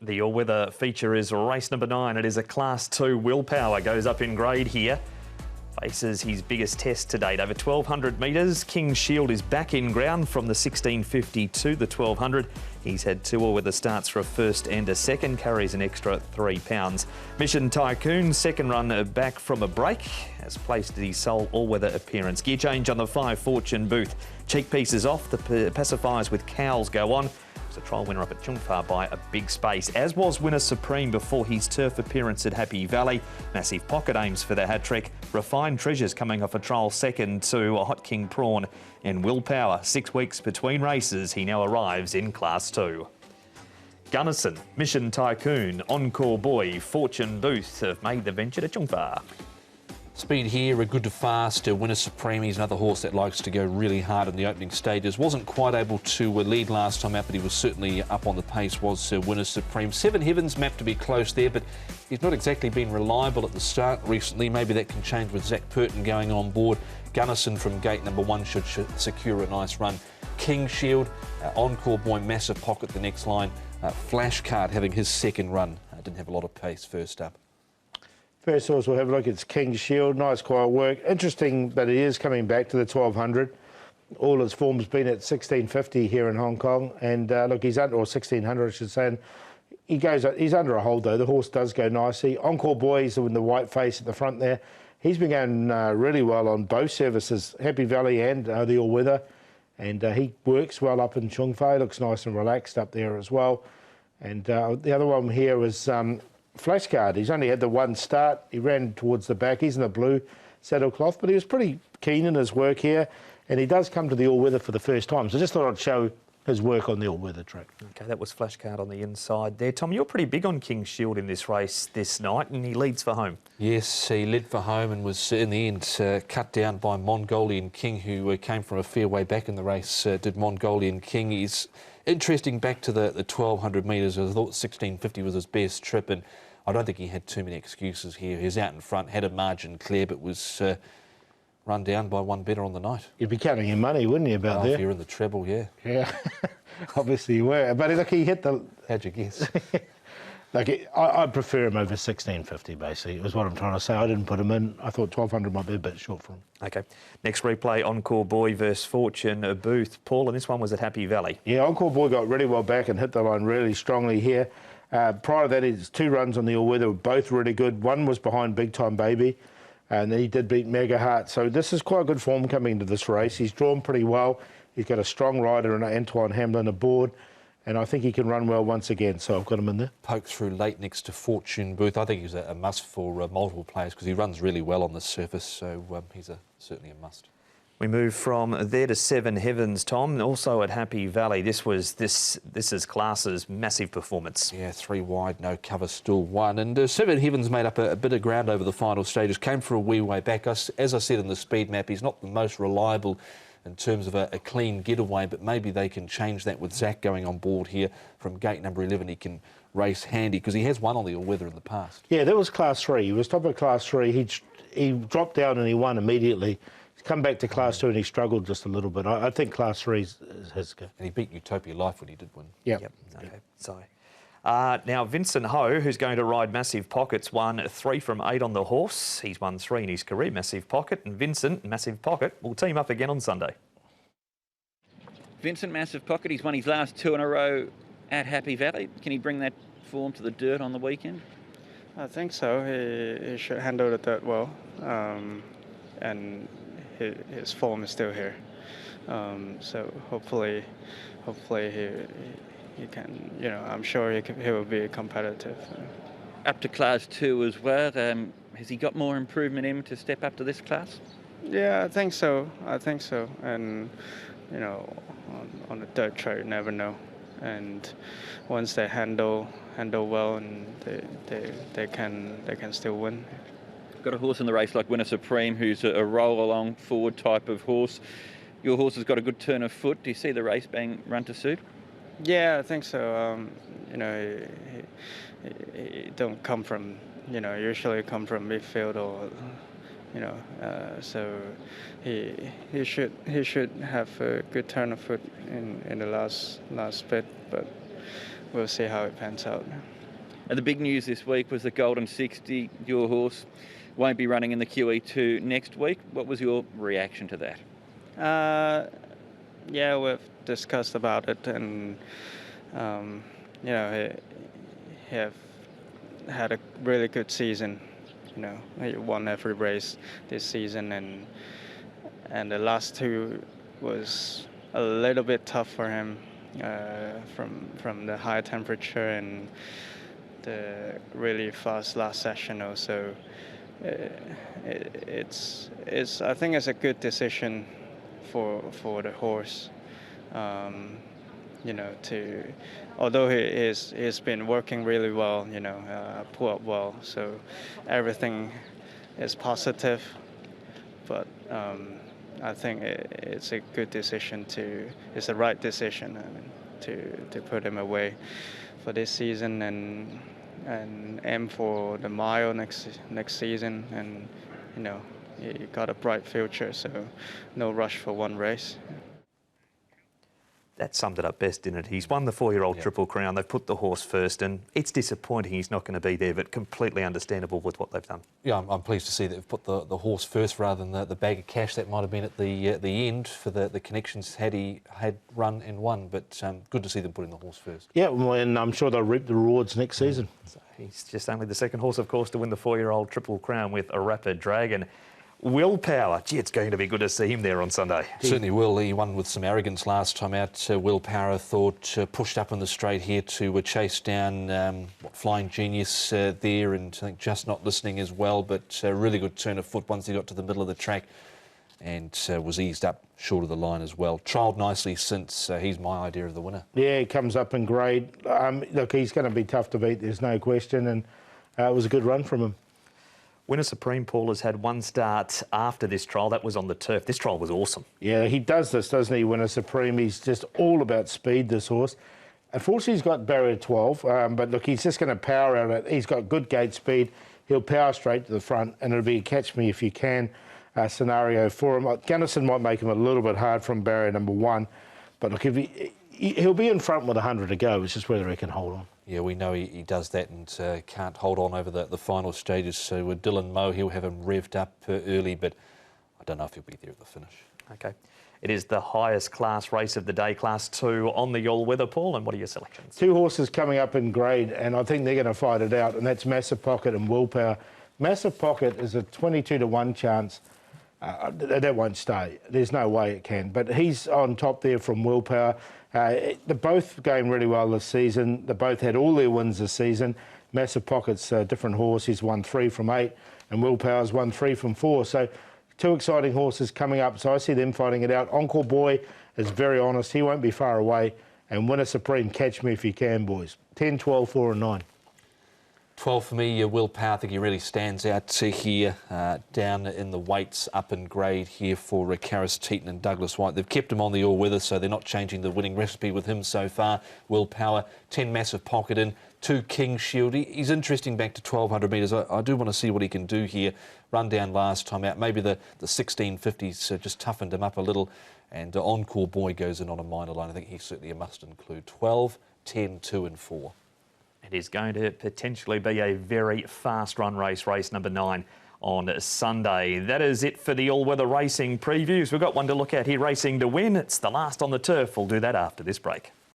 The all-weather feature is race number 9. It is a Class 2 willpower. Goes up in grade here. Faces his biggest test to date. Over 1,200 metres. King's Shield is back in ground from the 1650 to the 1,200. He's had 2 all-weather starts for a first and a second. Carries an extra £3. Mission Tycoon, second run back from a break, has placed his sole all-weather appearance. Gear change on the 5 Fortune booth. Cheek pieces off. The pacifiers with cowls go on. A trial winner up at Chungfa by a big space, as was winner Supreme before his turf appearance at Happy Valley. Massive Pocket aims for the hat-trick. Refined Treasures coming off a trial second to a Hot King Prawn. And Willpower, 6 weeks between races, he now arrives in Class 2. Gunnison, Mission Tycoon, Encore Boy, Fortune Booth have made the venture to Chungfa. Speed here, a good to fast. Winner Supreme, he's another horse that likes to go really hard in the opening stages. Wasn't quite able to lead last time out, but he was certainly up on the pace, was Winner Supreme. 7 Heavens mapped to be close there, but he's not exactly been reliable at the start recently. Maybe that can change with Zach Purton going on board. Gunnison from gate number 1 should secure a nice run. King Shield, Encore Boy, Massive Pocket the next line. Flashcard having his second run. Didn't have a lot of pace first up. First horse we'll have a look, it's King Shield. Nice quiet work. Interesting that it is coming back to the 1,200. All its form's been at 1,650 here in Hong Kong. And look, he's under, or 1,600 I should say. And he's under a hold though. The horse does go nicely. Encore Boy is in the white face at the front there. He's been going really well on both services, Happy Valley and the all-weather. And he works well up in Chung Fei. Looks nice and relaxed up there as well. And the other one here was Flashcard. He's only had the one start. He ran towards the back. He's in the blue saddlecloth, but he was pretty keen in his work here. And he does come to the all-weather for the first time. So I just thought I'd show his work on the all-weather track. OK, that was Flashcard on the inside there. Tom, you're pretty big on King Shield in this race this night, and he leads for home. Yes, he led for home and was in the end cut down by Mongolian King, who came from a fair way back in the race, did Mongolian King. He's interesting back to the 1,200 metres. I thought 1,650 was his best trip, and I don't think he had too many excuses here. He was out in front, had a margin clear, but was run down by one better on the night. You'd be counting your money, wouldn't you, about there? If you're in the treble, yeah. Yeah, obviously you were. But look, he hit the... How'd you guess? Like, I'd prefer him over 1,650, basically, is what I'm trying to say. I didn't put him in. I thought 1,200 might be a bit short for him. OK. Next replay, Encore Boy versus Fortune Booth. Paul, and this one was at Happy Valley. Yeah, Encore Boy got really well back and hit the line really strongly here. Prior to that, his 2 runs on the all-weather were both really good. One was behind Big Time Baby, and then he did beat Mega Heart. So this is quite good form coming into this race. He's drawn pretty well. He's got a strong rider and Antoine Hamlin aboard, and I think he can run well once again, so I've got him in there. Poke through late next to Fortune Booth. I think he's a must for multiple players because he runs really well on the surface, so he's certainly a must. We move from there to 7 Heavens, Tom, also at Happy Valley. This is Class's massive performance. Yeah, 3 wide, no cover, still 1. And 7 Heavens made up a bit of ground over the final stages, came for a wee way back. As I said in the speed map, he's not the most reliable in terms of a clean getaway, but maybe they can change that with Zach going on board here from gate number 11. He can race handy because he has won on the all-weather in the past. Yeah, that was Class 3. He was top of Class 3. He dropped down and he won immediately. Come back to Class 2 and he struggled just a little bit. I think Class 3 is his go. And he beat Utopia Life when he did win. Yep. OK, sorry. Now, Vincent Ho, who's going to ride Massive Pockets, won 3 from 8 on the horse. He's won 3 in his career, Massive Pocket. And Vincent, Massive Pocket, will team up again on Sunday. Vincent, Massive Pocket, he's won his last 2 in a row at Happy Valley. Can he bring that form to the dirt on the weekend? I think so. He should handle the dirt well. And his form is still here, so hopefully he can. You know, I'm sure he will be competitive. Up to Class 2 as well. Has he got more improvement in him to step up to this class? Yeah, I think so. And you know, on the dirt track, you never know. And once they handle well, and they can still win. Got a horse in the race like Winner Supreme, who's a roll-along forward type of horse. Your horse has got a good turn of foot. Do you see the race being run to suit? Yeah, I think so. You know, he don't come from, you know, usually come from midfield or, you know, so he should have a good turn of foot in the last bit, but we'll see how it pans out. And the big news this week was the Golden 60. Your horse won't be running in the QE2 next week. What was your reaction to that? Yeah, we've discussed about it, and you know, he have had a really good season. You know, he won every race this season, and the last two was a little bit tough for him from the high temperature and the really fast last session also. It's I think it's a good decision for the horse. You know, although he's been working really well, you know, pull up well, so everything is positive. But I think it's a good decision it's the right decision, I mean, to put him away for this season and aim for the mile next season, and you know, he got a bright future, so no rush for one race. That summed it up best, didn't it? He's won the 4-year-old Triple Crown. They've put the horse first, and it's disappointing he's not going to be there, but completely understandable with what they've done. Yeah, I'm pleased to see that they've put the horse first rather than the bag of cash that might have been at the end for the connections had he had run and won. But good to see them putting the horse first. Yeah, and I'm sure they'll reap the rewards next season. So he's just only the second horse, of course, to win the 4-year-old Triple Crown with a Rapid Dragon. Willpower. Gee, it's going to be good to see him there on Sunday. Certainly will. He won with some arrogance last time out. Willpower thought pushed up in the straight here to chase down Flying Genius there, and I think just not listening as well, but a really good turn of foot once he got to the middle of the track and was eased up short of the line as well. Trialled nicely since he's my idea of the winner. Yeah, he comes up in grade. Look, he's going to be tough to beat, there's no question, and it was a good run from him. Winner Supreme, Paul, has had one start after this trial. That was on the turf. This trial was awesome. Yeah, he does this, doesn't he, Winner Supreme? He's just all about speed, this horse. Unfortunately, he's got barrier 12, but look, he's just going to power out it. He's got good gate speed. He'll power straight to the front, and it'll be a catch me if you can scenario for him. Gunnison might make him a little bit hard from barrier number 1, but look, if he'll be in front with 100 to go. It's just whether he can hold on. Yeah, we know he does that and can't hold on over the final stages. So with Dylan Moe, he'll have him revved up early, but I don't know if he'll be there at the finish. OK. It is the highest class race of the day, Class 2 on the all-weather, Paul. And what are your selections? Two horses coming up in grade, and I think they're going to fight it out, and that's Massive Pocket and Willpower. Massive Pocket is a 22-to-1 chance. That won't stay. There's no way it can. But he's on top there from Willpower. They're both going really well this season. They both had all their wins this season. Massive Pocket's a different horse. He's won 3 from 8, and Willpower's won 3 from 4. So two exciting horses coming up. So I see them fighting it out. Encore Boy is very honest. He won't be far away. And Winner Supreme, catch me if you can, boys. 10, 12, 4 and 9. 12 for me, Willpower. I think he really stands out here, down in the weights, up in grade here for Karis Teaton and Douglas White. They've kept him on the all-weather, so they're not changing the winning recipe with him so far. Willpower, 10 Massive Pocket in, 2 King Shield. He's interesting back to 1,200 metres. I do want to see what he can do here. Run down last time out. Maybe the 1650s just toughened him up a little, and Encore Boy goes in on a minor line. I think he's certainly a must include. 12, 10, 2 and 4. It is going to potentially be a very fast run race, race number 9 on Sunday. That is it for the all-weather racing previews. We've got one to look at here, Racing to Win. It's the last on the turf. We'll do that after this break.